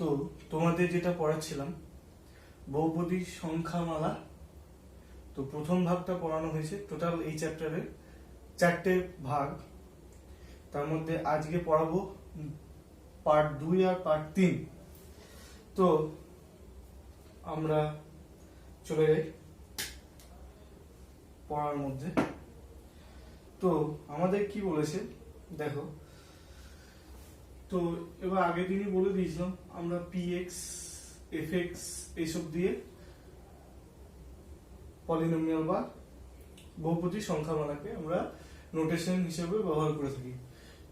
তো তোমাদের যেটা পড়াচ্ছিলাম বহুপদী সংখ্যামালা, তো প্রথম ভাগটা পড়ানো হয়েছে। টোটাল এই চ্যাপ্টারে 4টে ভাগ, তার মধ্যে আজকে পড়াবো পার্ট 2 আর পার্ট 3। তো আমরা চলে যাই পড়ার মধ্যে। তো আমাদের কি বলেছে দেখো, তো এবার আগের দিনই বলে দিয়েছিলাম আমরা px fx এইসব দিয়ে পলিনোমিয়াল বা বহুপদী সংখ্যামালাকে আমরা নোটেশন হিসেবে ব্যবহার করে থাকি।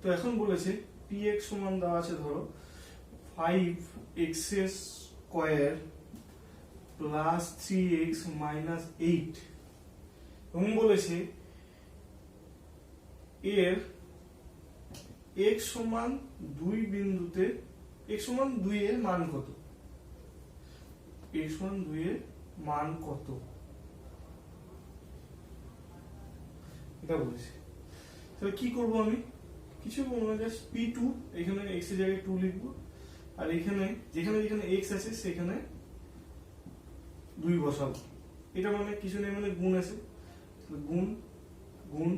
তো এখন বলেছে px সমান দেওয়া আছে ধরো 5x square plus 3x minus 8 এবং বলেছে এর x সমান 2 বিন্দুতে x সমান 2 এর মান কত, x সমান 2 এর মান কত এটা বলেছে। তাহলে কি করব, আমি কিছু করব না, জাস্ট p2 এখানে x এর জায়গায় 2 লিখব, আর এখানে যেখানে যেখানে x আছে সেখানে 2 বসাবো। এটা মানে কিছু নেই, মানে গুণ আছে, গুণ গুণ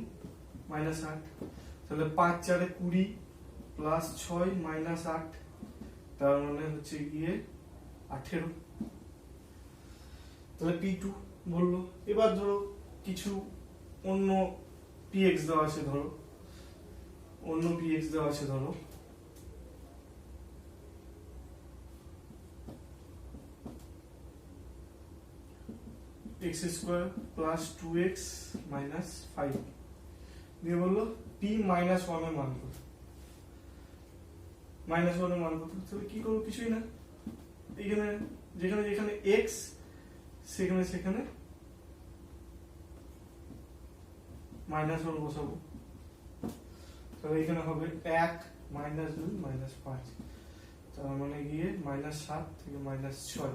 মাইনাস 8, তাহলে 5 4 20 প্লাস 6 মাইনাস 8, তার মানে হচ্ছে গিয়ে 18। তাহলে p2 বললো। এবার ধরো কিছু অন্য px দেওয়া আছে, ধরো অন্য px দেওয়া আছে, ধরো x square plus 2x minus 5 দিয়ে বললো p মাইনাস 1 এর মান কত, মাইনাস 1 এর মান কত। তাহলে কি করবো, কিছুই না, এখানে যেখানে যেখানে x সেখানে সেখানে মাইনাস 1 বসাবো। তাহলে এখানে হবে 1 মাইনাস 2 মাইনাস 5, তার মানে গিয়ে মাইনাস 7 থেকে মাইনাস 6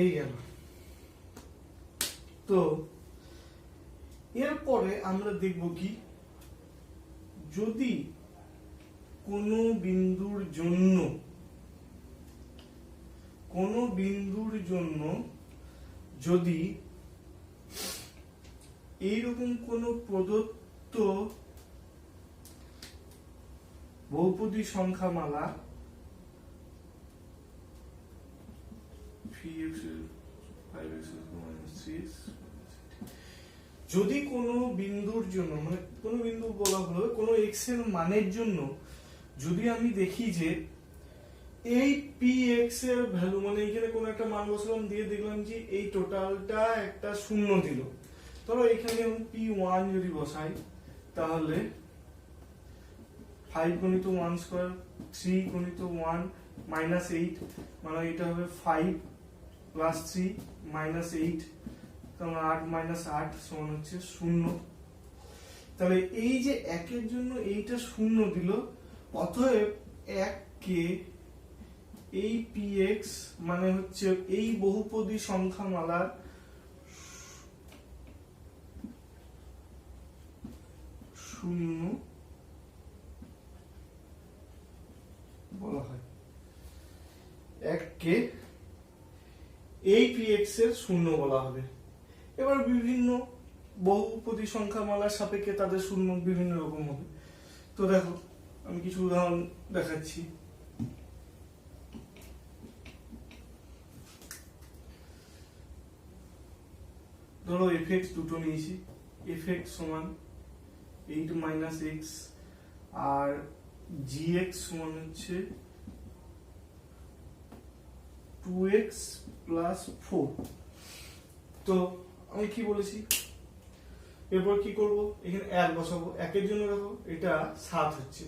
এই গেল। তো এরপরে আমরা দেখব কি, যদি কোনো বিন্দুর জন্য যদি এইরকম কোন প্রদত্ত বহুপদী সংখ্যামালা যদি কোনো বিন্দুর জন্য, মানে কোনো বিন্দু বলা হলো কোনো x এর মানের জন্য, যদি আমি দেখি যে এই px এর ভ্যালু, মানে এখানে কোনো একটা মান বসালাম, দিয়ে দেখলাম যে এই টোটালটা একটা শূন্য দিল, ধরো এখানে আমি p1 যদি বসাই, তাহলে 5 গুণিত 1 স্কয়ার 3 গুণিত 1 মাইনাস 8, মানে এটা হবে 5 প্লাস 3 মাইনাস 8, তাহলে 8 মাইনাস 8 সমান হচ্ছে 0। তাহলে এই যে একের জন্য এইটা শূন্য দিল, অতএব 1 কে এই px মানে হচ্ছে এই বহুপদী সংখ্যামালার শূন্য বলা হয়, 1 কে এই px এর শূন্য বলা হবে। এবার বিভিন্ন বহুপদী সংখ্যামালার সাপেক্ষে তাদের শূন্য বিভিন্ন রকম হবে। তো দেখো আমি কিছু উদাহরণ দেখাচ্ছি। ধরো fx দুটো নিয়েছি, fx সমান 8 মাইনাস x আর gx সমান হচ্ছে 2x প্লাস 4। তো আমি কি বলেছি, এরপর কি করব, এখানে 1 বসাবো। 1 এর জন্য দেখো এটা 7 হচ্ছে,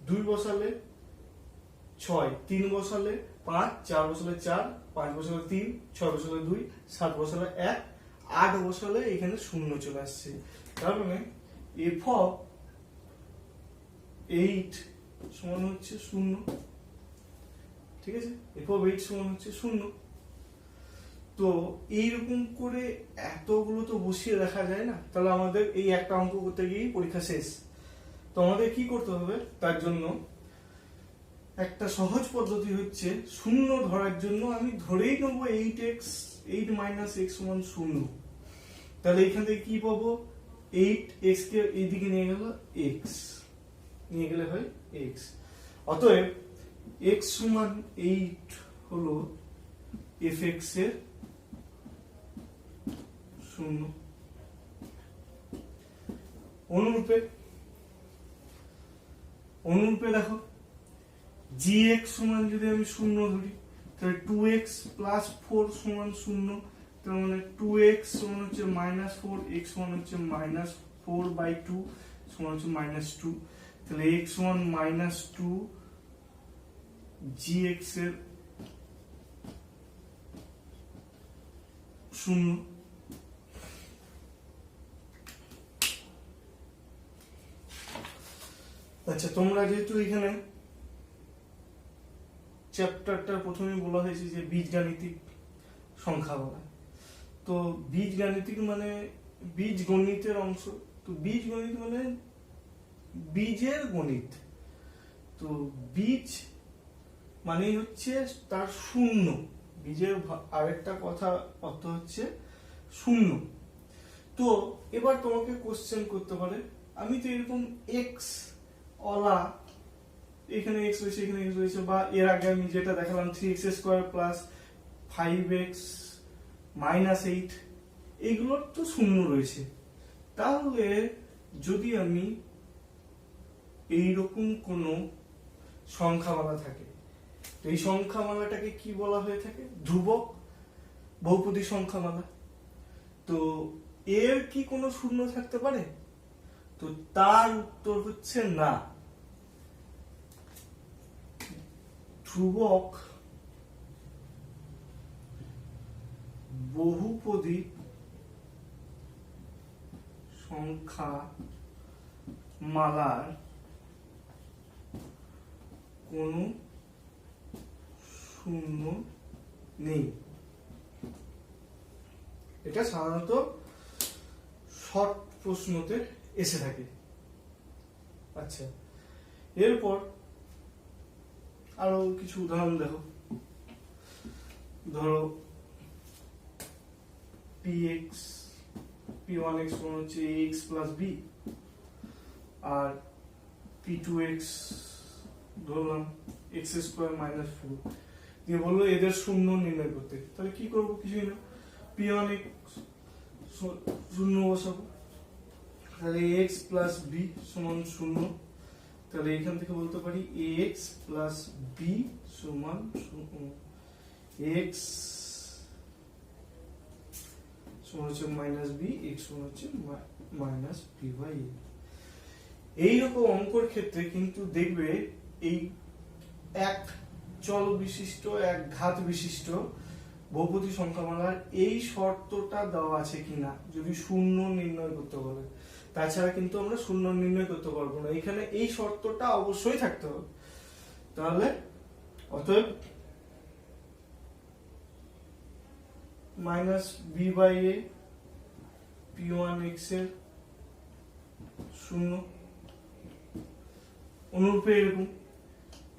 2 বসালে 6, 3 বসালে 5, 4 বসালে 4, 5 বসালে 3, 6 বসালে 2, 7 বসালে 1, 8 বসালে এখানে শূন্য চলে আসছে। তার মানে f of 8 সমান হচ্ছে 0। ঠিক আছে, f of 8 সমান হচ্ছে 0। তো এইরকম করে এতগুলো তো বসিয়ে দেখা যায় না, তাহলে আমাদের এই একটা অঙ্ক করতে গিয়েই পরীক্ষা শেষ। তো আমাদের কি করতে হবে, তার জন্য একটা সহজ পদ্ধতি হচ্ছে শূন্য ধরার জন্য আমি ধরেই নেবো 8 মাইনাস এক্স সমান শূন্য। তাহলে এখান থেকে কি পাবো, 8x কে এইদিকে নিয়ে গেল x, নিয়ে গেলে হয় x। অতএব x সমান 8 হলো fx এর শূন্য। অনুরূপে দেখো gx সমান যদি আমি শূন্য ধরি তাহলে 2x প্লাস 4 সমান শূন্য, তার মানে 2x সমান হচ্ছে -4, x সমান হচ্ছে -4/2 সমান হচ্ছে -2, তাহলে x সমান -2, gx এর শূন্য। আচ্ছা, তোমরা যেহেতু এখানে চ্যাপ্টারটার প্রথমে বলা হয়েছে যে বীজগাণিতিক সংখ্যা বলা, তো বীজগাণিতিক মানে বীজগণিতের অংশ। তো বীজগণিত মানে বীজের গণিত। তো বীজ মানে হচ্ছে তার শূন্য, বীজের আরেকটা কথা অর্থ হচ্ছে শূন্য। তো এবার তোমাকে কোশ্চেন করতে পারে, আমি তো এরকম এক্স অলা, এখানে এক্স রয়েছে এখানে এক্স রয়েছে, বা এর আগে আমি যেটা দেখালাম 3x square plus 5x minus 8, এগুলোর তো শূন্য রয়েছে। তাহলে যদি আমি এইরকম কোন সংখ্যামালা থাকে, তো এই সংখ্যামালাটাকে কি বলা হয়ে থাকে, ধ্রুবক বহুপদী সংখ্যামালা। তো এর কি কোনো শূন্য থাকতে পারে? তো তার উত্তর হচ্ছে না। ধ্রুবক বহুপদী সংখ্যা মালার কোনো শূন্য নেই। এটা সাধারণত শর্ট প্রশ্নতে এসে থাকে। আচ্ছা, এরপর আরো কিছু উদাহরণ দেখো। ধরো p1x সমান হচ্ছে ax প্লাস b, আর p2x ধরলাম x স্কয়ার মাইনাস 4, দিয়ে বললো এদের শূন্য নির্ণয় করতে। তাহলে কি করবো, কিছুই না, p1x শূন্য বসাবো, তাহলে ax প্লাস b সমান শূন্য। তাহলে এখান থেকে বলতে পারি ax প্লাস b সমান x সমান হচ্ছে মাইনাস b, x সমান হচ্ছে মাইনাস b/a। এইরকম অঙ্কর ক্ষেত্রে কিন্তু দেখবে এই এক চল বিশিষ্ট, এক ঘাত বিশিষ্ট বহুপদী সংখ্যামালার এই শর্তটা দেওয়া আছে কিনা যদি শূন্য নির্ণয় করতে বলে, তাছাড়া কিন্তু আমরা শূন্য নির্ণয় করতে পারবো না। এখানে এই শর্তটা অবশ্যই থাকতে হবে। তাহলে অতএব মাইনাস b/a p1x এর শূন্য। অনুরূপে এরকম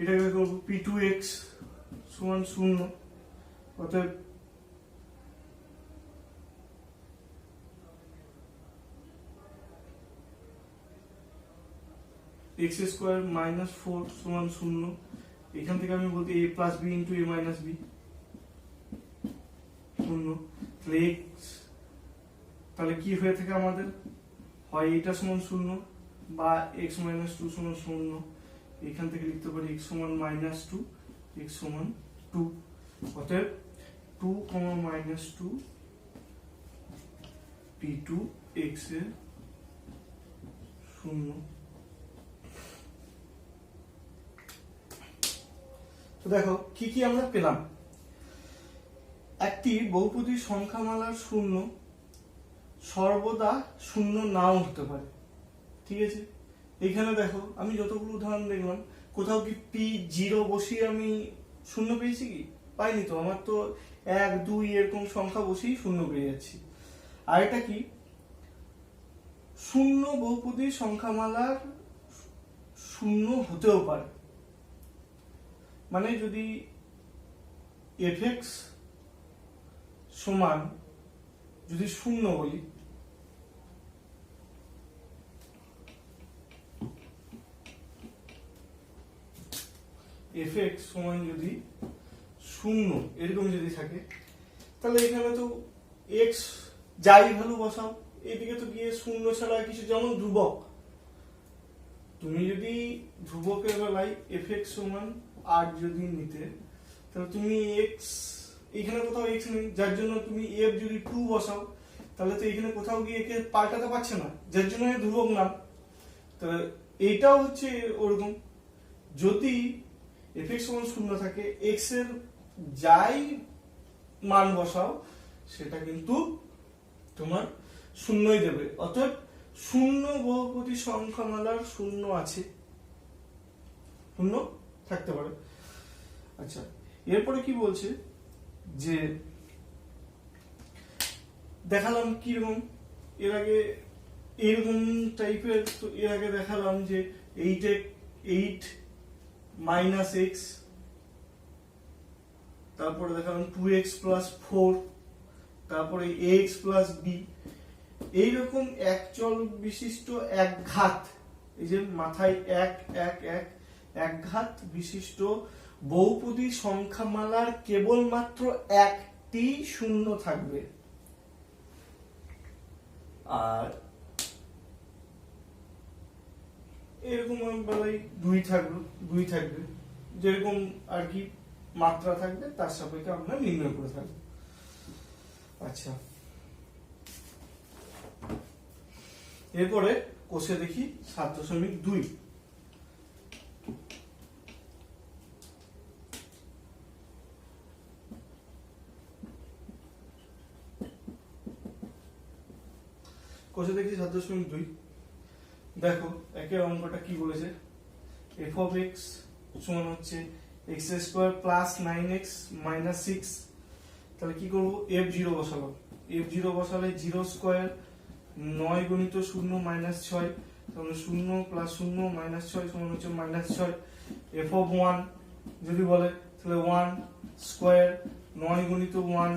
এটাকে করবো p2x সমান শূন্য, অতএব x স্কয়ার মাইনাস 4 সমান শূন্য। এখান থেকে আমি বলতে a plus b into a minus b শূন্য। তাহলে কি হয়ে থাকে আমাদের, হয় এটা সমান শূন্য বা x মাইনাস 2 সমান শূন্য। এখান থেকে লিখতে পারি x সমান মাইনাস 2, x সমান 2। অতএব 2, মাইনাস 2 p2x এর শূন্য। তো দেখো কি কি আমরা পেলাম। একটি বহুপদী সংখ্যামালার শূন্য সর্বদা শূন্য নাও হতে পারে, ঠিক আছে। এখানে দেখো আমি যতগুলো উদাহরণ দেখলাম, কোথাও কি p0 বসিয়ে আমি শূন্য পেয়েছি কি? পাইনি তো, আমার তো 1, 2 এরকম সংখ্যা বসেই শূন্য পেয়ে যাচ্ছি। আর এটা কি, শূন্য বহুপদী সংখ্যামালার শূন্য হতেও পারে, মানে যদি fx সমান যদি শূন্য বলি, fx সমান যদি শূন্য এরকম যদি থাকে, তাহলে এখানে তো x যাই ভ্যালু বসাও, এদিকে তো গিয়ে শূন্য ছাড়া কিছু, যেমন ধ্রুবক, তুমি যদি ধ্রুবকের বেলায় fx সমান 8 যদি নিতে, তাহলে তুমি x এখানে কোথাও x নেই, যার জন্য তুমি f যদি 2 বসাও, তাহলে তো এখানে কোথাও গিয়ে একে পাল্টাতে পারছে না, যার জন্য ধ্রুবক নাম। তো এইটাও হচ্ছে ওরকম, যদি fx সমান শূন্য থাকে, x এর যাই মান বসাও সেটা কিন্তু তোমার শূন্যই দেবে। অতএব শূন্য বহুপদী সংখ্যামালার শূন্য আছে, শূন্য থাকতে পারে। আচ্ছা, এরপরে কি বলছে যে দেখালাম কিরকম, এর আগে এরকম টাইপের, তো এর আগে দেখালাম যে 8 মাইনাস এক্স, তারপরে দেখালাম 2x প্লাস 4, তারপরে ax প্লাস বি। এইরকম একচল বিশিষ্ট এক ঘাত, এই যে মাথায় এক এক এক এক ঘাত বিশিষ্ট বহুপদী সংখ্যামালার কেবলমাত্র একটি শূন্য থাকবে, আর এরকম বেলায় দুই থাকবে, যেরকম আর কি মাত্রা থাকবে তার সাপেক্ষে আমরা নির্ণয় করে থাকবো। আচ্ছা, এরপরে কোষে দেখি 7.2। কোষে দেখি 7.2। দেখো একের অঙ্কটা কি বলেছে, f of x সমান হচ্ছে x square plus 9x minus 6। তাহলে কি করব, f0 বসাবো, f0 বসালে 0 স্কয়ার 9 গুণিত 0 মাইনাস 6, তাহলে 0 প্লাস 0 মাইনাস 6 সমান হচ্ছে মাইনাস 6। f of 1 যদি বলে, তাহলে 1 স্কয়ার 9 গুণিত 1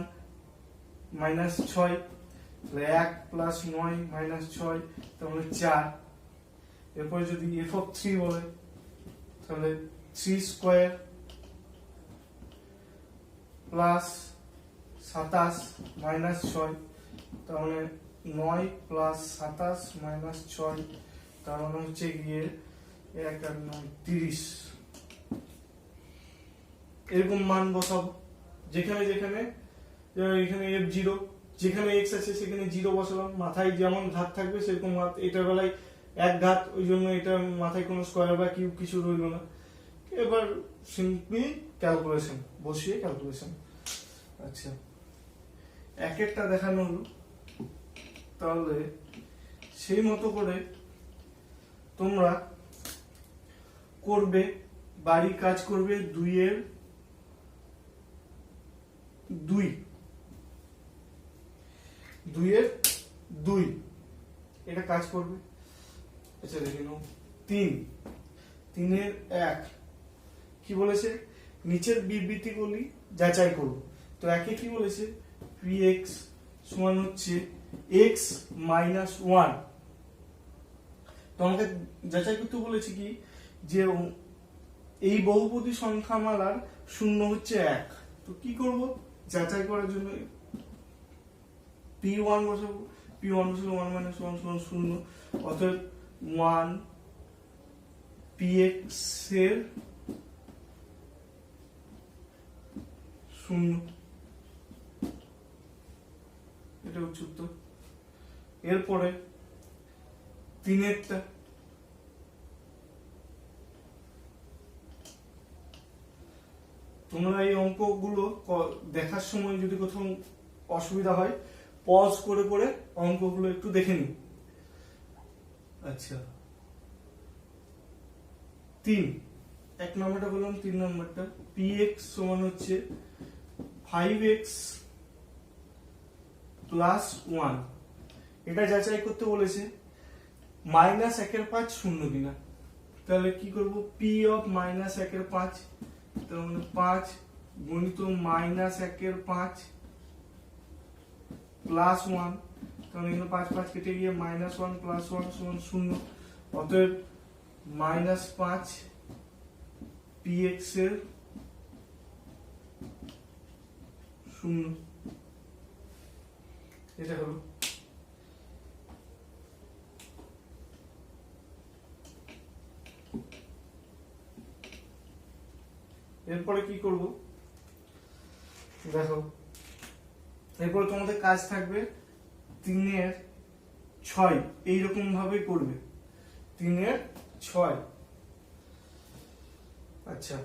মাইনাস 6, তাহলে 1 প্লাস 9 মাইনাস 6, তাহলে 4। এরপরে যদি f of 3 বলে, তাহলে 3 স্কয়ার প্লাস 27 মাইনাস 6, তাহলে 9 প্লাস 27 মাইনাস 6, তার মানে হচ্ছে গিয়ে 1 আর 9 30। এরকম মান বসাবো, যেখানে যেখানে এখানে f0, যেখানে x আছে সেখানে 0 বসালাম, মাথায় যেমন ঘাত থাকবে সেরকম ঘাত, এটার বেলায় এক ঘাত, ওই জন্য এটা মাথায় কোনো স্কয়ার বা কিউব কিছু রইল না। এবার সিম্পলি ক্যালকুলেশন বসিয়ে ক্যালকুলেশন। আচ্ছা, এক একটা দেখানো হলো, তাহলে সেই মতো করে তোমরা করবে, বাড়ির কাজ করবে 2 এর 2 এটা কাজ করবে। আচ্ছা দেখে নাও 3 এর 1 কি বলেছে, নিচের বিবৃতিগুলি যাচাই করব। তো একে কি বলেছে, px সমান হচ্ছে x মাইনাস 1। তো আমাকে যাচাই করতে বলেছে কি, যে এই বহুপদী সংখ্যামালার শূন্য হচ্ছে 1। তো কি করব, যাচাই করার জন্য p1 বসাবো, p1 বসালে 1 মাইনাস 1 সমান 0, অতএব 1 px এর 0, এটা হচ্ছে উত্তর। এরপরে 3-এরটা, তোমরা এই অঙ্কগুলো দেখার সময় যদি কোথাও অসুবিধা হয়, পজ করে করে অঙ্কগুলো একটু দেখে নিই। আচ্ছা, 1 নম্বরটা বললাম, 3 নম্বরটা px সমান হচ্ছে 5x প্লাস 1। এটা যাচাই করতে বলেছে -1/5 শূন্য কিনা। তাহলে কি করব, p অফ -1/5 তার মানে 5 গুণিত -1 5 প্লাস 1, কারণ এখানে 5 5 কেটে গিয়ে -1 প্লাস 1 সমান 0। অতএব -5 px এর 0, এটা হলো। এরপরে কি করব দেখো, এরপরে তোমাদের কাজ থাকবে 3 এর 6 এইরকম ভাবে করবে, 3 এর 6। আচ্ছা,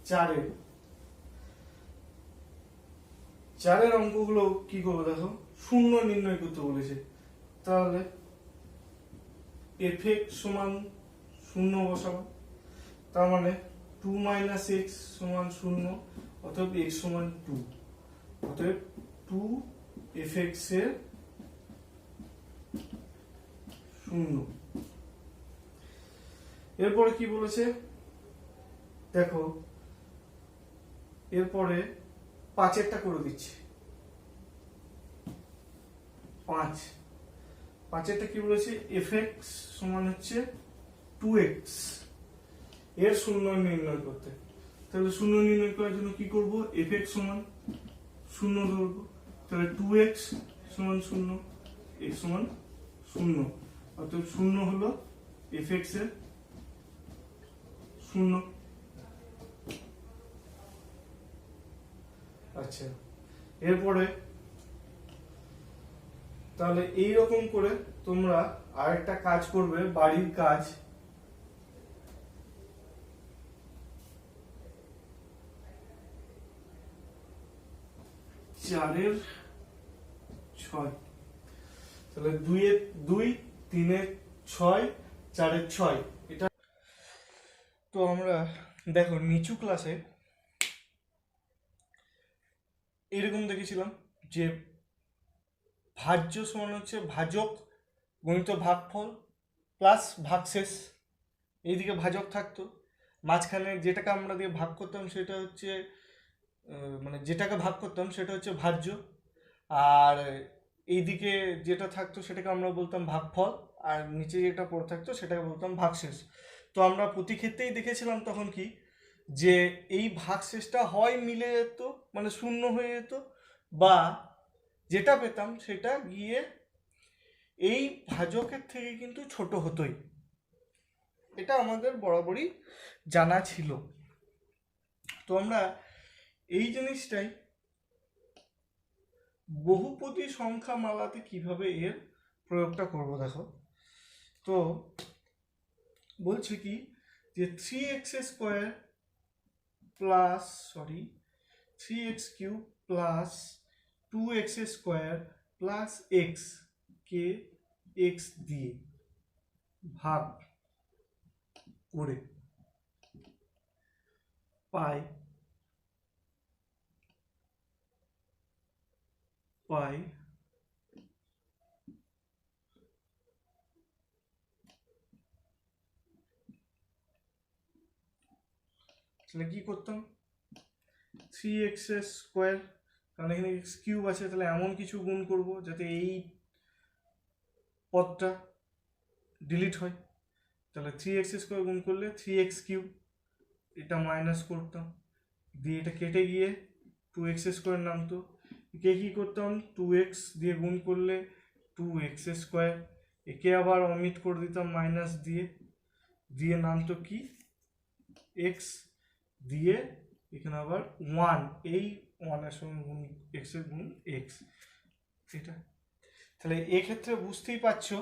4 এর অঙ্কগুলো কি করবো দেখো, শূন্য নির্ণয় করতে বলেছে, তাহলে fx সমান 0 বসাবো, তার মানে 2 - x সমান 0, অতএব x সমান 2, অতএব 2 fx এর 0। এরপরে কি বলেছে দেখো, এরপরে 5এরটা করে দিচ্ছি। 5এরটা কি বলেছে, fx সমান হচ্ছে 2x এর 0 নির্ণয় করতে। তাহলে 0 নির্ণয় করার জন্য কি করব, fx সমান 0 ধরবো, তাহলে 2x সমান 0, x সমান 0, অর্থাৎ 0 হলো fx এর 0। আচ্ছা, এরপরে তাহলে এইরকম করে তোমরা আরেকটা কাজ করবে, বাড়ির কাজ। চারের 6, তাহলে 2 এর 2, 3 এর 6, 4 এর 6, এটা তো আমরা দেখো নিচু ক্লাসে এরকম দেখেছিলাম যে ভাজ্য সমান হচ্ছে ভাজক গণিত ভাগফল প্লাস ভাগশেষ, এইদিকে ভাজক থাকতো, মাঝখানে যেটাকে আমরা দিয়ে ভাগ করতাম সেটা হচ্ছে মানে যেটাকে ভাগ করতাম সেটা হচ্ছে ভাজ্য, আর এইদিকে যেটা থাকতো সেটাকে আমরা বলতাম ভাগফল, আর নিচে যেটা পড়ে থাকতো সেটাকে বলতাম ভাগশেষ। তো আমরা প্রতি ক্ষেত্রেই দেখেছিলাম তখন কি, যে এই ভাগশেষটা হয় মিলে যেত মানে 0 হয়ে যেত, বা যেটা পেতাম সেটা গিয়ে এই ভাজকের থেকে কিন্তু ছোট হতোই, এটা আমাদের বরাবরই জানা ছিল। তো আমরা এই জিনিসটাই বহুপদী সংখ্যা মালাতে কিভাবে এর প্রয়োগটা করব দেখো। তো বলছে কি যে 3x² plus 3x³ plus 2x² plus x কে x দিয়ে ভাগ করে পাই তাহলে কি করতাম, 3x², কারণ এখানে x³ আছে, তাহলে এমন কিছু গুণ করব যাতে এই পদটা ডিলিট হয়। তাহলে 3x² গুণ করলে 3x³, এটা মাইনাস করতাম, দিয়ে এটা কেটে গিয়ে 2x² নামতো, একে কি করতাম 2x দিয়ে গুণ করলে 2x², একে আবার অমিট করে দিতাম মাইনাস দিয়ে নামতো কি x, দিয়ে এখানে আবার 1, এই 1 এর সঙ্গে গুণ x এর গুণ x, এটা। তাহলে এক্ষেত্রে বুঝতেই পারছো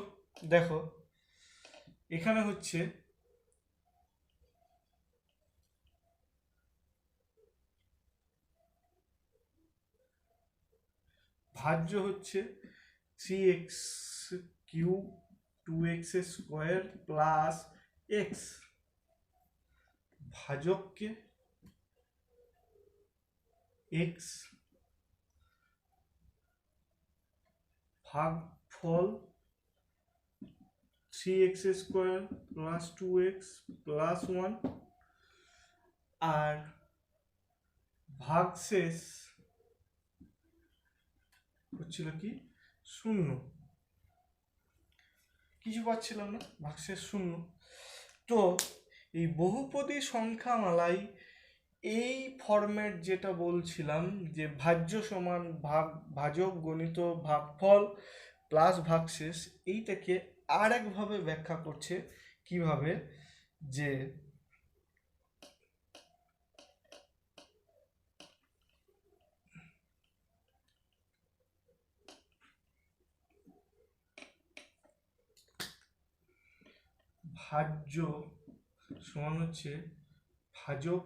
দেখো, এখানে হচ্ছে ভাজ্য হচ্ছে 3x³ 2x² plus x, ভাজককে x, ভাগফল 3x² প্লাস 2x প্লাস 1, আর ভাগশেষ হচ্ছিল কি 0, কিছু পাচ্ছিলাম না, ভাগশেষ 0। তো এই বহুপদী সংখ্যামালায় এই ফরম্যাট যেটা বলছিলাম যে ভাজ্য সমান ভাজক গণিত ভাগফল প্লাস ভাগশেষ, এইটাকে আর একভাবে ব্যাখ্যা করছে। কিভাবে? যে ভাজ্য সমান হচ্ছে ভাজক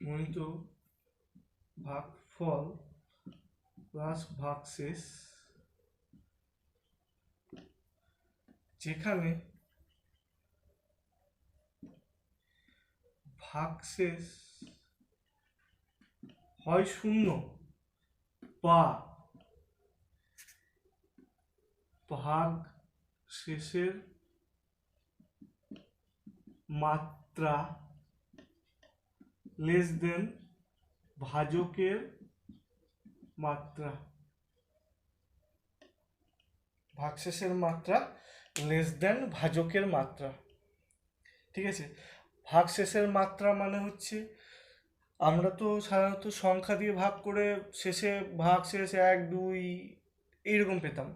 গণিত ভাগফল প্লাস ভাগশেষ, যেখানে ভাগশেষ হয় 0 বা ভাগ শেষের মাত্রা লেস দেন ভাজকের মাত্রা, ভাগশেষের মাত্রা লেস দেন ভাজকের মাত্রা। ঠিক আছে, ভাগশেষের মাত্রা মানে হচ্ছে, আমরা তো সাধারণত সংখ্যা দিয়ে ভাগ করে শেষে ভাগশেষ 1 2 এইরকম পেতাম।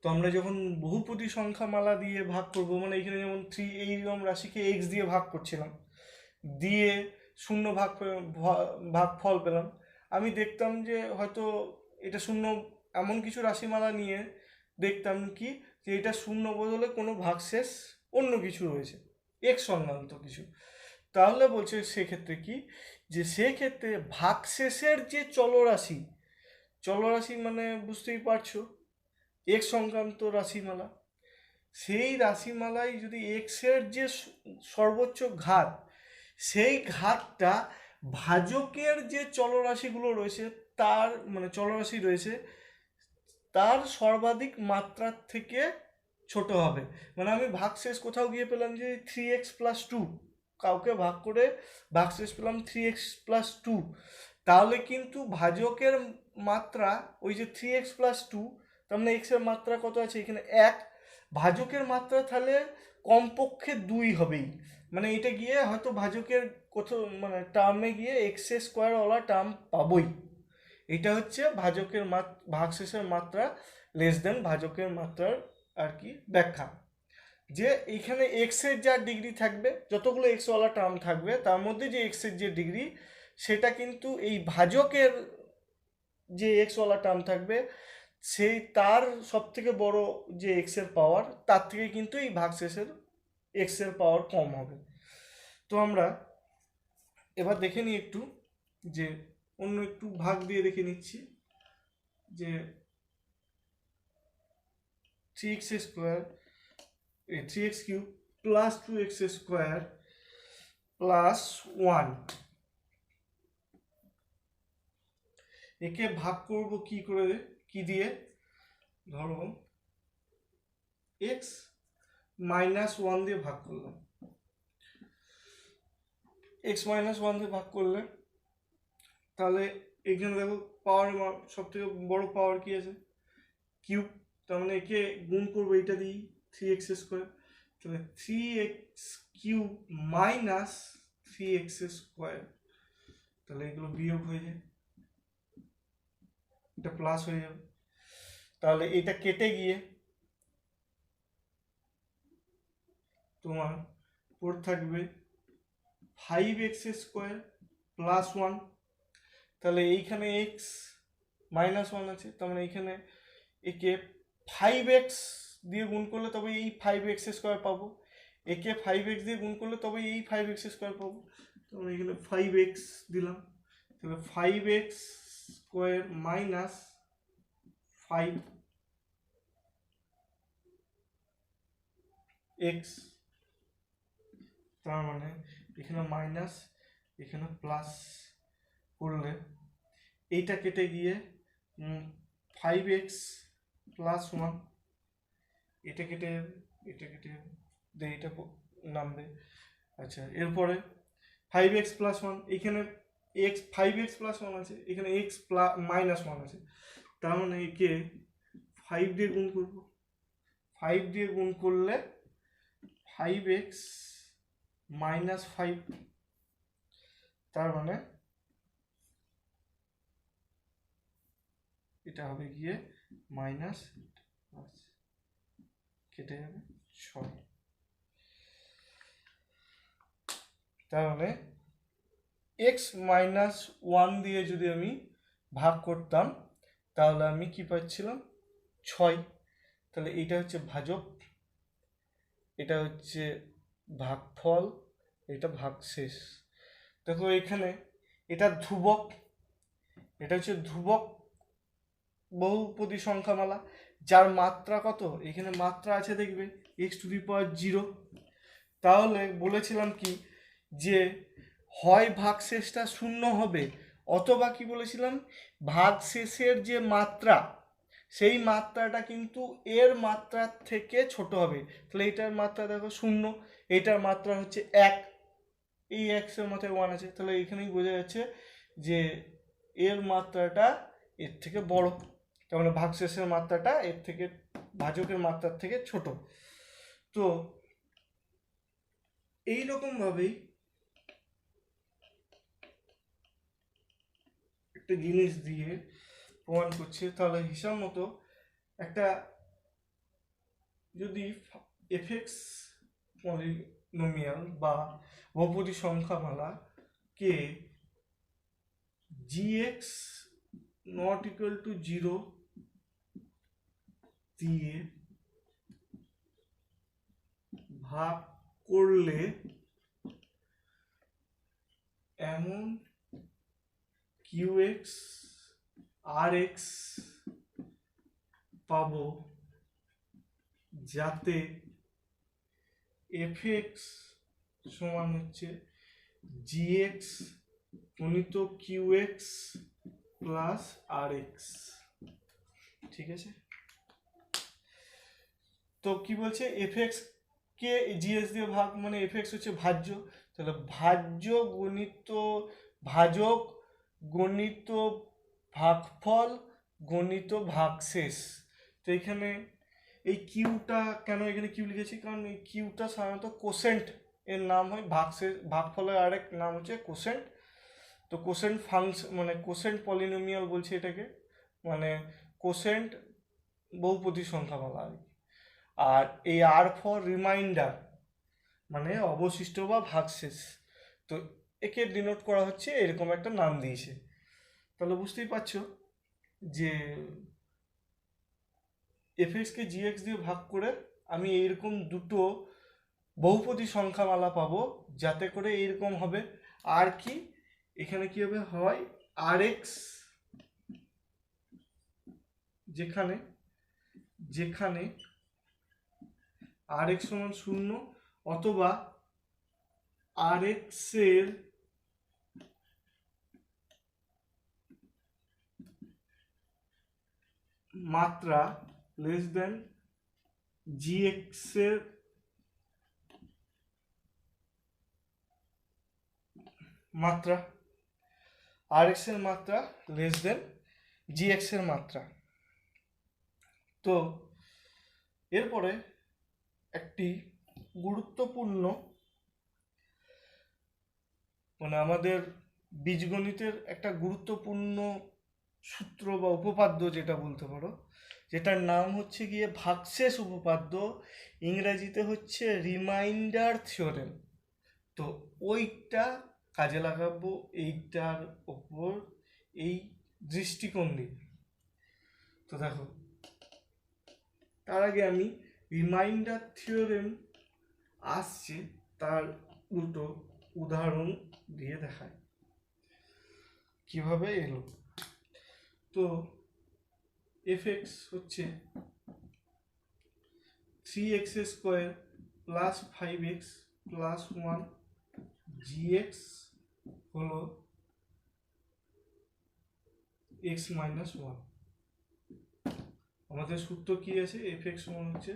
তো আমরা যখন বহুপদী সংখ্যামালা দিয়ে ভাগ করব, মানে এখানে যেমন 3 এইরকম রাশিকে x দিয়ে ভাগ করছিলাম, দিয়ে 0 ভাগফল পেলাম, আমি দেখতাম যে হয়তো এটা 0 এমন কিছু রাশিমালা নিয়ে দেখতাম কি যে এটা 0 বদলে কোনো ভাগশেষ অন্য কিছু রয়েছে, এক্স সংক্রান্ত কিছু। তাহলে বলছে সেক্ষেত্রে কি, যে সেক্ষেত্রে ভাগশেষের যে চলরাশি মানে বুঝতেই পারছো এক্স সংক্রান্ত রাশিমালা, সেই রাশিমালায় যদি এক্সের যে সর্বোচ্চ ঘাত, সেই ঘাতটা ভাজকের যে চলরাশিগুলো রয়েছে তার মানে চলরাশি রয়েছে তার সর্বাধিক মাত্রার থেকে ছোট হবে। মানে আমি ভাগশেষ কোথাও গিয়ে পেলাম যে 3x+2, কাউকে ভাগ করে ভাগশেষ পেলাম 3x+2, তাহলে কিন্তু ভাজকের মাত্রা ওই যে 3x+2, তার মানে x এর মাত্রা কত আছে এখানে 1, ভাজকের মাত্রা তাহলে কমপক্ষে 2 হবেই। মানে এটা গিয়ে হয়তো ভাজকের কোথাও মানে টার্মে গিয়ে x² ওয়ালা টার্ম পাবোই। এটা হচ্ছে ভাগশেষের মাত্রা লেস দেন ভাজকের মাত্রার আর কি ব্যাখ্যা। যে এইখানে এক্স এর যা ডিগ্রি থাকবে, যতগুলো এক্স ওয়ালা টার্ম থাকবে তার মধ্যে যে এক্স এর যে ডিগ্রি, সেটা কিন্তু এই ভাজকের যে এক্স ওয়ালা টার্ম থাকবে সেই তার সব থেকে বড় যে এক্স এর পাওয়ার, তার থেকে কিন্তু এই ভাগশেষের এক্স এর পাওয়ার কম হবে। তো আমরা এবার দেখে নিই একটু, যে অন্য একটু ভাগ দিয়ে দেখে নিচ্ছি, যে 3x³ প্লাস 2x² প্লাস 1, একে ভাগ করব কি দিয়ে, ধরো x -1 দিয়ে ভাগ করলাম, x -1 দিয়ে ভাগ করলে তাহলে এখানে দেখো পাওয়ার সব থেকে বড় পাওয়ার কি আছে, কিউব, তার মানে একে গুণ করবো এটা দিই 3x², তাহলে 3x³ মাইনাস 3x², তাহলে এগুলো বিয়োগ হয়ে যায়, এটা প্লাস হয়ে যাবে। তাহলে এটা কেটে গিয়ে তোমার পর থাকবে 5x² প্লাস 1, তাহলে এইখানে x -1 আছে, তার মানে এইখানে একে 5x দিয়ে গুণ করলে তবে এই 5x² পাবো, একে 5x দিয়ে গুণ করলে তবে এই 5x² পাবো, তাহলে এখানে 5x দিলাম, তাহলে 5x² মাইনাস 5x, তার মানে এখানে মাইনাস এখানে প্লাস করলে এইটা কেটে গিয়ে 5x প্লাস 1, এটা কেটে এটা নামবে। আচ্ছা, এরপরে 5x+1, এখানে5x+1 আছে, এখানে x-1 আছে, তার মানে একে 5 দিয়ে গুণ করব। 5 দিয়ে গুণ করলে 5x-5, তার মানে এটা হবে গিয়ে মাইনাস, কেটে যাবে 6। তার মানে x-1 দিয়ে যদি আমি ভাগ করতাম তাহলে আমি কি পাচ্ছিলাম 6। তাহলে এটা হচ্ছে ভাজক, এটা হচ্ছে ভাগফল, এটা ভাগশেষ। দেখো এখানে এটা ধ্রুবক, এটা হচ্ছে ধ্রুবক বহুপদী সংখ্যামালা, যার মাত্রা কত, এখানে মাত্রা আছে দেখবে x⁴। তাহলে বলেছিলাম কি যে হয় ভাগশেষটা 0 হবে, অথবা কি বলেছিলাম ভাগশেষের যে মাত্রা সেই মাত্রাটা কিন্তু এর মাত্রার থেকে ছোট হবে। তাহলে এটার মাত্রা দেখো 0, এটার মাত্রা হচ্ছে 1, এই x এর মাথায় 1 আছে, তাহলে এখানেই বোঝা যাচ্ছে যে এর মাত্রাটা এর থেকে বড়, তার মানে ভাগশেষের মাত্রাটা এর থেকে ভাজকের মাত্রার থেকে ছোট। তো এই রকম ভাবেই একটা জিনিস দিয়ে প্রমাণ করছে। তাহলে হিসাব মতো একটা যদি এফএক্স পলিনোমিয়াল বা বহুপদী সংখ্যামালা কে gx not equal to 0 দিয়ে ভাগ করলে এমন qx rx পাবো যাতে fx সমান হচ্ছে gx গুণিত qx প্লাস rx। ঠিক আছে, তো কি বলছে fx কে gx দিয়ে ভাগ, মানে fx হচ্ছে ভাজ্য, তাহলে ভাজ্য গণিত ভাজক গণিত ভাগফল গণিত ভাগশেষ। তো এখানে এই কিউটা কেন এখানে কিউ লিখেছি, কারণ এই কিউটা সাধারণত কোসেন্ট এর নাম হয়, ভাগশেষ ভাগফলের আরেক নাম হচ্ছে কোসেন্ট। তো কোসেন্ট ফাংশন মানে কোসেন্ট পলিনোমিয়াল বলছে এটাকে, মানে কোসেন্ট বহুপদী সংখ্যামালা। আর এই আর ফর রিমাইন্ডার মানে অবশিষ্ট বা ভাগশেষ, তো একে ডিনোট করা হচ্ছে এরকম একটা নাম দিয়েছে। তাহলে বুঝতেই পারছো যে এফএক্সকে জিএক্স দিয়ে ভাগ করে আমি এইরকম দুটো বহুপদী সংখ্যামালা পাবো, যাতে করে এইরকম হবে। আর কি এখানে কি হবে, হয় আর এক্স যেখানে যেখানে আর এক্স সমান 0, অথবা আর এক্স এর মাত্রা লেস দেন জিএক্স এর মাত্রা, আর এক্স এর মাত্রা লেস দেন জিএক্স এর মাত্রা। তো এরপরে একটি গুরুত্বপূর্ণ মানে আমাদের বীজগণিতের একটা গুরুত্বপূর্ণ সূত্র বা উপপাদ্য যেটা বলতে পারো, যেটার নাম হচ্ছে গিয়ে ভাগশেষ উপপাদ্য, ইংরেজিতে হচ্ছে রিমাইন্ডার থিওরেম। তো ওইটা কাজে লাগাবো এইটার ওপর এই দৃষ্টিকোণ দিয়ে। তো দেখো তার আগে আমি রিমাইন্ডার থিওরেম আসছে তার দুটো উদাহরণ দিয়ে দেখায় কিভাবে এলো। তো fx হচ্ছে 3x² plus 5x plus 1, gx হলো x মাইনাস 1। আমাদের সূত্র কি আছে, fx সমান হচ্ছে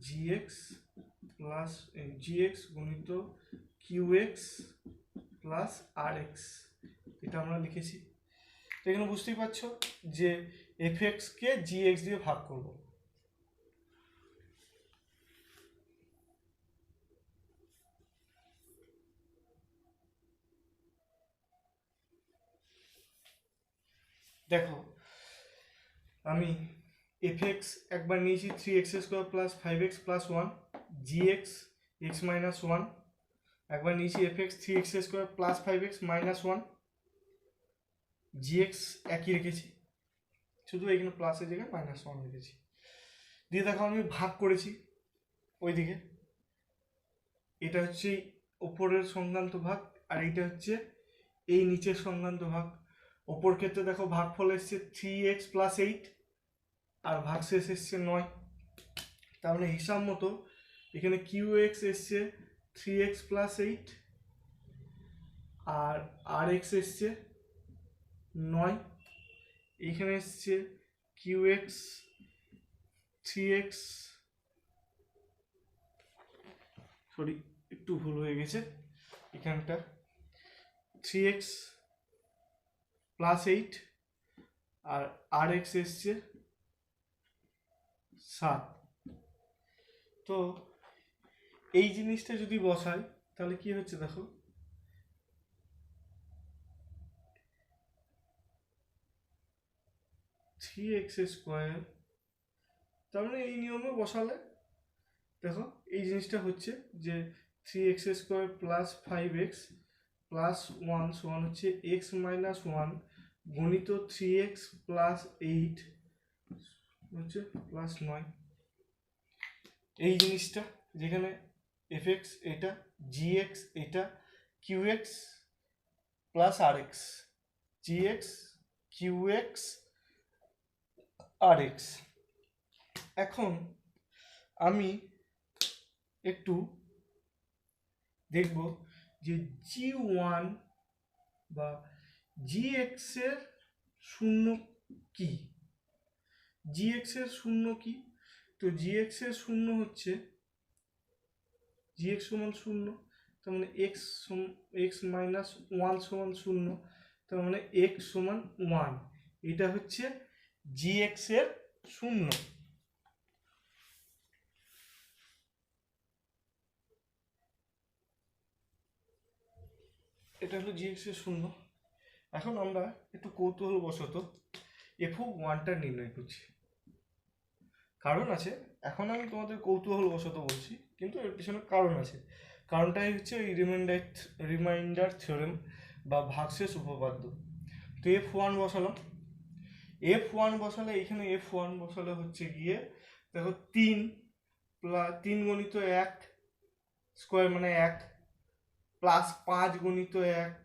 gx প্লাস gx গুণিত qx প্লাস আর এক্স, এটা আমরা লিখেছি। তো এখানে বুঝতেই পারছো যে এফ এক্সকে জি এক্স দিয়ে ভাগ করব। দেখো আমি এফ এক্স একবার নিয়েছি 3x² plus 5x plus 1 gx x minus 1, একবার নিয়েছি F x 3x² plus 5x minus 1 gx একই রেখেছি, শুধু এখানে প্লাসের জায়গায় মাইনাস 1 রেখেছি। দিয়ে দেখো আমি ভাগ করেছি ওইদিকে, এটা হচ্ছে ওপরের সংক্রান্ত ভাগ আর এইটা হচ্ছে এই নিচের সংক্রান্ত ভাগ। ওপর ক্ষেত্রে দেখো ভাগফল এসছে 3x প্লাস 8 আর ভাগশেষ এসছে 9, তার মানে হিসাব মতো এখানে qx এসছে 3x প্লাস 8 আর rx এসছে 9, এইখানে এসছে qx 3x, সরি একটু ভুল হয়ে গেছে, এখানটা 3x প্লাস 8 আর rx এসছে 7। তো এই জিনিসটা যদি বসাই তাহলে কি হচ্ছে দেখো, থ্রি এক্স স্কোয়ার, তার মানে এই নিয়মে বসালে দেখো এই জিনিসটা হচ্ছে যে 3x² প্লাস 5x প্লাস 1 সমান হচ্ছে x মাইনাস 1 গণিত 3x প্লাস 8 হচ্ছে প্লাস 9। এই জিনিসটা যেখানে fx এটা, gx এটা, qx plus rx, gx qx rx। এখন আমি একটু দেখব যে g1 বা gx এর শূন্য কি, gx এর শূন্য কি? তো gx এর শূন্য হচ্ছে gx সমান 0, তার মানে x মাইনাস 1 সমান 0, তার মানে x সমান 1, এটা হচ্ছে gx এর শূন্য। এটা হলো gx এর শূন্য। এখন আমরা একটু কৌতূহলবশত f1টা নির্ণয় করছি, কারণ আছে, এখন আমি তোমাদের কৌতূহলবশত বলছি কিন্তু এর পিছনে কারণ আছে। কারণটাই হচ্ছে এই রিমাইন্ডার থিওরেম বা ভাগশেষ উপপাদ্য। তো f1 বসালাম, f1 বসালে এখানে f1 বসালে হচ্ছে গিয়ে দেখো 3 গণিত 1 স্কোয়ার মানে 1 প্লাস 5 গণিত 1,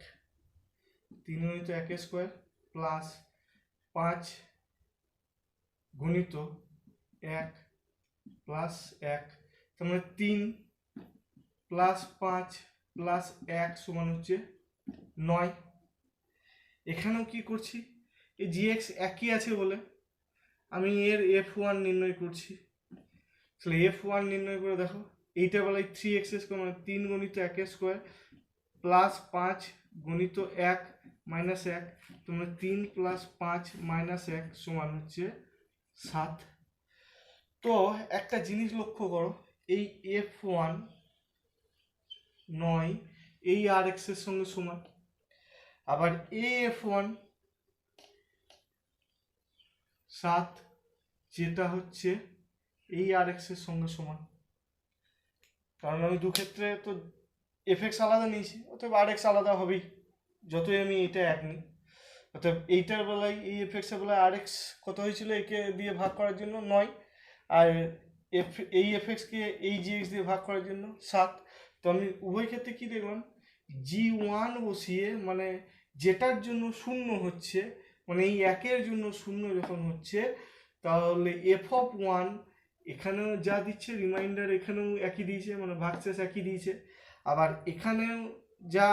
3 গণিত 1 স্কোয়ার প্লাস 5 গণিত 1 প্লাস 1, তার মানে 3 প্লাস 5 প্লাস 1 সমান হচ্ছে 9। এখানেও কি করছি, এই gx একই আছে বলে আমি এর f1 নির্ণয় করছি। তাহলে f1 নির্ণয় করে দেখো, এইটা বেলায় 3x² মানে 3 গণিত 1 স্কোয়ার প্লাস 5 গণিত 1 মাইনাস 1, তোমরা 3 প্লাস 5 মাইনাস 1 সমান হচ্ছে 7। তো একটা জিনিস লক্ষ্য করো, এই f1 9 এই rx এর সঙ্গে সমান, আবার af1 7 যেটা হচ্ছে এই rx এর সঙ্গে সমান, কারণ আমি দু ক্ষেত্রে তো fx আলাদা নিয়েছি, অতএব rx আলাদা হবেই যতই আমি এটা এক নিই। অতএব এইটার বেলায় এই fx এর বেলায় rx কত হয়েছিল একে দিয়ে ভাগ করার জন্য 9, আর এই fx কে এই gx দিয়ে ভাগ করার জন্য 7। তো আমি উভয় ক্ষেত্রে কি দেখলাম, g1 বসিয়ে মানে যেটার জন্য শূন্য হচ্ছে, মানে এই একের জন্য শূন্য যখন হচ্ছে, তাহলে f1 এখানেও যা দিচ্ছে রিমাইন্ডার এখানেও একই দিয়েছে, মানে ভাগশেষ একই দিয়েছে, আবার এখানেও যা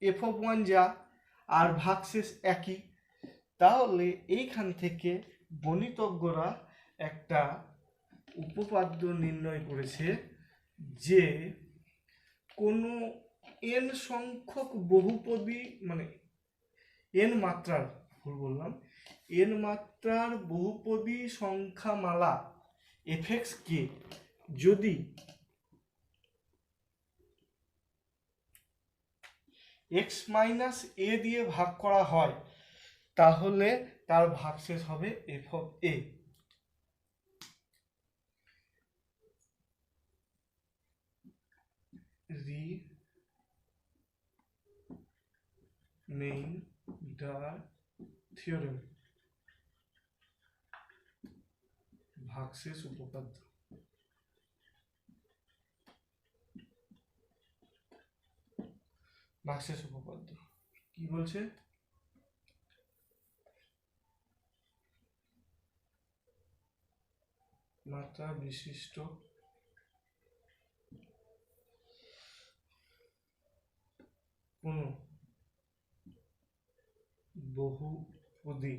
f1 যা আর ভাগশেষ একই। তাহলে এইখান থেকে গণিতজ্ঞরা একটা উপপাদ্য নির্ণয় করেছে যে কোনো এন সংখ্যক বহুপদী মানে এন মাত্রার, ভুল বললাম, এন মাত্রার বহুপদী সংখ্যামালা এফএক্স কে যদি এক্স মাইনাস এ দিয়ে ভাগ করা হয় তাহলে তার ভাগশেষ হবে F of A. Remainder theorem, ভাগশেষ উপপাদ্য। ভাগশেষ উপপাদ্য কি বলছে? মাত্রা বিশিষ্ট কোন বহুপদী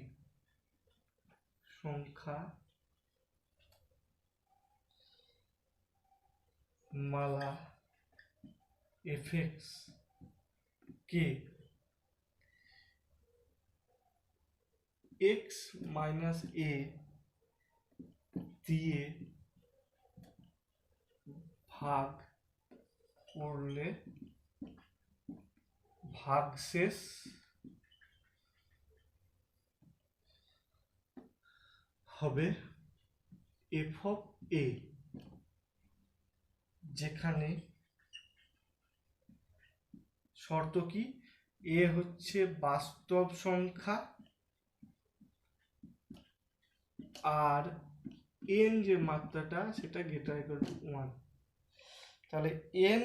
সংখ্যা মালা এফএক্স কে এক্স মাইনাস এ দিয়ে ভাগ করলে ভাগশেষ হবে এফ অফ এ, যেখানে শর্ত কি, এ হচ্ছে বাস্তব সংখ্যা আর এন যে মাত্রাটা সেটা গ্রেটার ইকুয়াল টু 1। তাহলে এন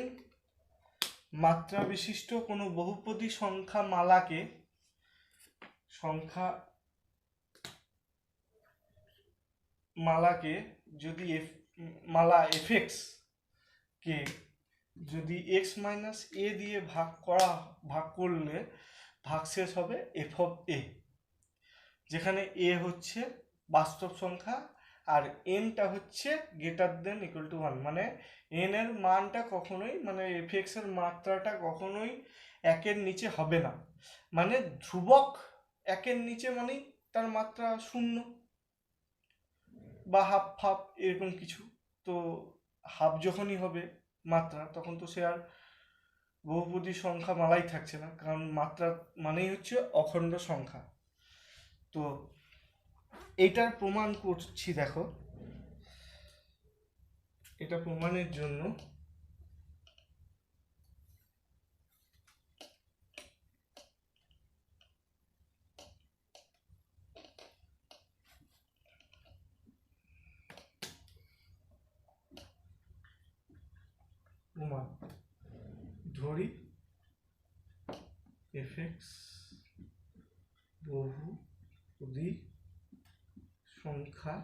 মাত্রা বিশিষ্ট কোনো বহুপদী সংখ্যা মালাকে যদি মালা এফএক্স কে যদি এক্স মাইনাস এ দিয়ে ভাগ করলে ভাগশেষ হবে এফ অফ এ, যেখানে এ হচ্ছে বাস্তব সংখ্যা আর এনটা হচ্ছে গ্রেটার দেন ইকুয়াল টু 1। মানে এন এর মানটা কখনোই মানে এফএক্স এর মাত্রাটা কখনোই একের নিচে হবে না। মানে ধ্রুবক একের নিচে মানেই তার মাত্রা 0 বা হাফ এরকম কিছু। তো হাফ যখনই হবে মাত্রা তখন তো সে আর বহুপদী সংখ্যা মালাই থাকছে না, কারণ মাত্রা মানেই হচ্ছে অখণ্ড সংখ্যা। তো এটার প্রমাণ করছি, দেখো এটা প্রমাণের জন্য প্রমাণ ধরি এফএক্স বহুপদী সংখ্যা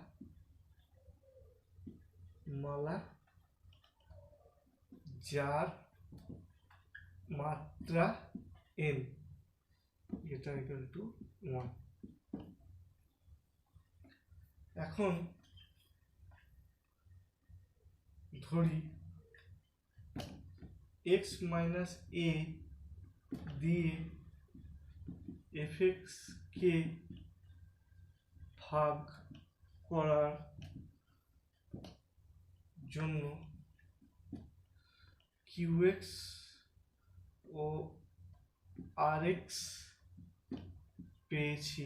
মালা যার মাত্রা n এটা ইকুয়াল টু 1। এখন ধরি x মাইনাস a দিয়ে fx কে ভাগ করার জন্য qx ও rx পেয়েছি,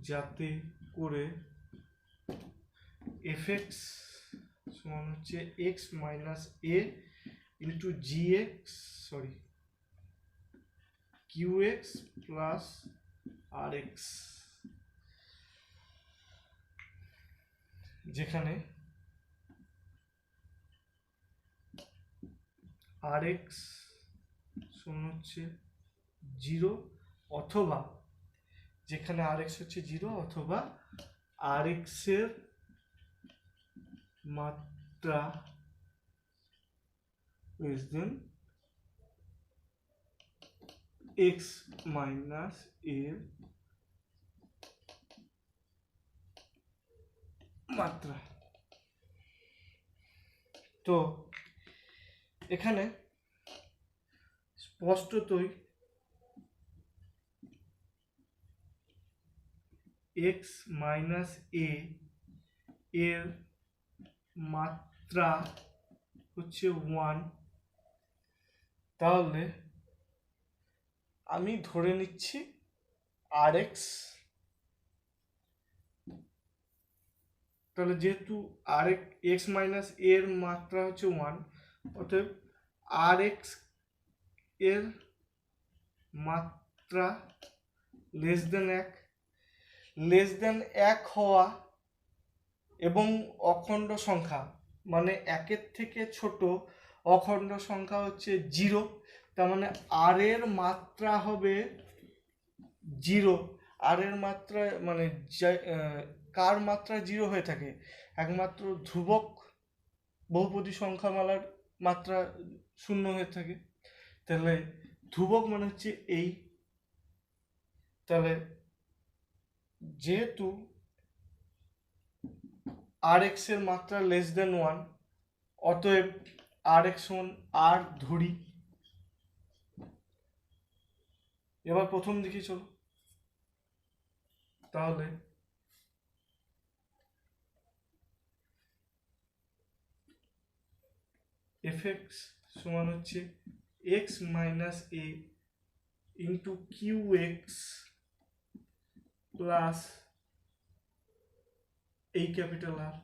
যাতে করে fx সমান হচ্ছে x minus a into qx plus rx, যেখানে rx সমান হচ্ছে 0 অথবা যেখানে rx হচ্ছে 0 অথবা rx এর মাত্রা is then x মাইনাস এর মাত্রা। তো এখানে স্পষ্টতই এক্স মাইনাস এ এর মাত্রা হচ্ছে 1, তাহলে আমি ধরে নিচ্ছি আর এক্স, তাহলে যেহেতু আর এক্স মাইনাস এর মাত্রা হচ্ছে 1, অতএব আর এক্স এর মাত্রা লেস দেন 1, লেস দেন 1 হওয়া এবং অখণ্ড সংখ্যা মানে 1-এর থেকে ছোট অখণ্ড সংখ্যা হচ্ছে 0, তার মানে আর এর মাত্রা হবে 0। আর এর মাত্রা মানে কার মাত্রা 0 হয়ে থাকে? একমাত্র ধ্রুবক বহুপদী সংখ্যামালার মাত্রা 0 হয়ে থাকে। তাহলে ধ্রুবক মানে হচ্ছে এই, তাহলে যেহেতু আর এক্স এর মাত্রা লেস দেন 1, অতএব আর এক্স সমান আর ধরি। এবার প্রথম দিকে চলো, তাহলে এফ এক্স সমান হচ্ছে এক্স মাইনাস এ ইন্টু কিউ এক্স প্লাস এই ক্যাপিটাল আর।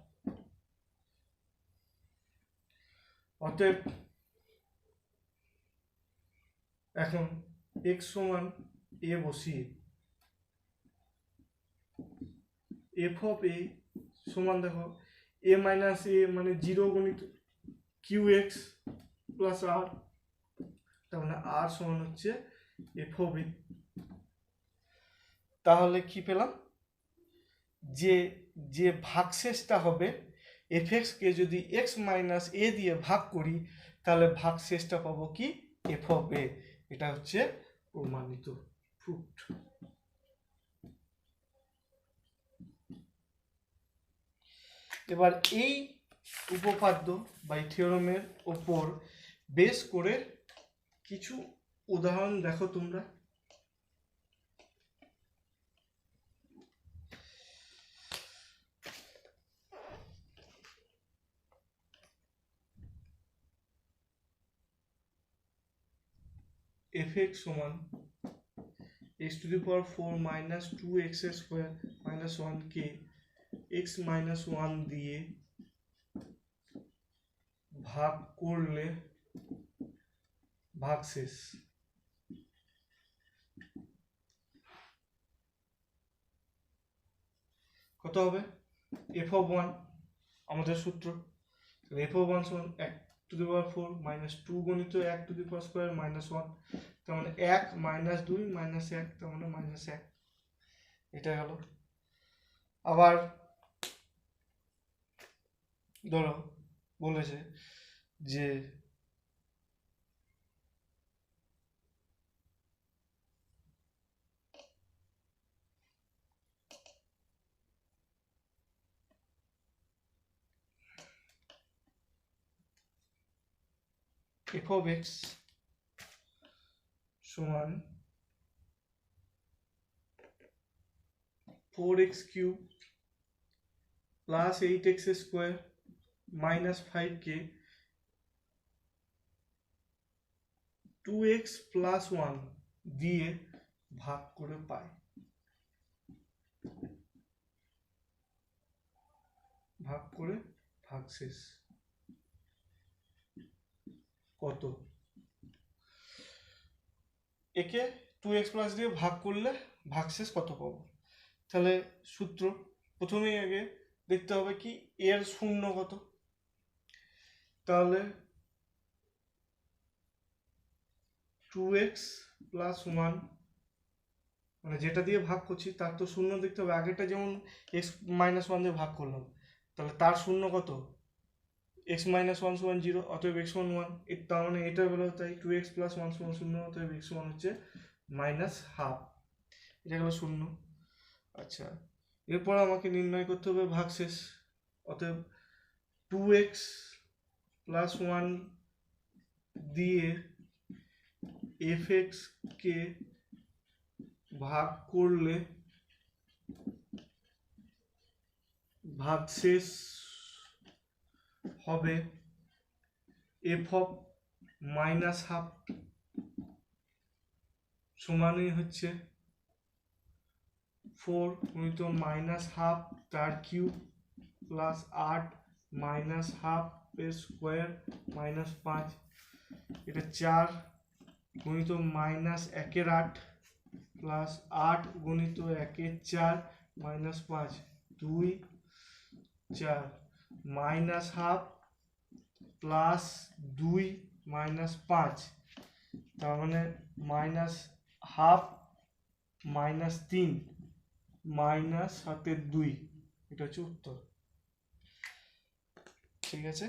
অতএব এখন এক্স সমান এ বসিয়ে এফ অফ এ সমান দেখো এ মাইনাস এ মানে 0 গণিত কিউ এক্স প্লাস আর, তার মানে আর সমান হচ্ছে এফ অফ এ। তাহলে কি পেলাম? যে যে ভাগশেষটা হবে এফ এক্স কে যদি এক্স মাইনাস এ দিয়ে ভাগ করি তাহলে ভাগশেষটা পাবো কি? এফ অফ এ। এটা হচ্ছে প্রমাণিত, প্রুফড। এবার এই উপপাদ্য বা থিওরেমের ওপর বেস করে কিছু উদাহরণ দেখো তোমরা। এফ এক্স সমান x to the power 4 minus 2x square minus 1 K x minus 1 দিয়ে ভাগ করলে ভাগশেষ কত হবে? এফ অফ 1 আমাদের সূত্র, এফ অফ 1 সমান 1 টু দি পাওয়ার 4 মাইনাস 2 গণিত 1 to the power square minus 1, তার মানে 1 মাইনাস 2 মাইনাস 1, তার মানে মাইনাস 1। এটা গেল। আবার ধরো বলেছে যে এফ অফ এক্স সমান 4x cube plus 8x square minus 5 কে 2x প্লাস 1 দিয়ে ভাগ করে পাই। ভাগ করে ভাগশেষ কত? একে 2x প্লাস দিয়ে ভাগ করলে ভাগশেষ কত পাবো? তাহলে সূত্র প্রথমেই আগে দেখতে হবে কি এর শূন্য কত। তাহলে 2x প্লাস 1 মানে যেটা দিয়ে ভাগ করছি তার তো শূন্য দেখতে হবে। আগেটা যেমন x মাইনাস 1 দিয়ে ভাগ করলাম, তাহলে তার শূন্য কত? x মাইনাস 1 সমান 0, অতএব x সমান 1। তার মানে এটা হলো তাই 2x প্লাস 1 সমান 0, অতএব x সমান হচ্ছে মাইনাস হাফ। এটা হলো শূন্য। আচ্ছা, এরপর আমাকে নির্ণয় করতে হবে ভাগশেষ। অতএব 2x প্লাস 1 দিয়ে fx কে ভাগ করলে ভাগশেষ হবে f অফ মাইনাস হাফ সমানই হচ্ছে 4 গুণিত মাইনাস হাফ তার কিউব প্লাস 8 মাইনাস হাফ এর স্কোয়ার মাইনাস 5 এটা 4 গুণিত মাইনাস 1/8 প্লাস 8 গুণিত 1/4 minus 5 2 4 minus half plus 2 minus 5 তার মানে মাইনাস হাফ মাইনাস 3 মাইনাস 7/2 এটা হচ্ছে উত্তর। ঠিক আছে।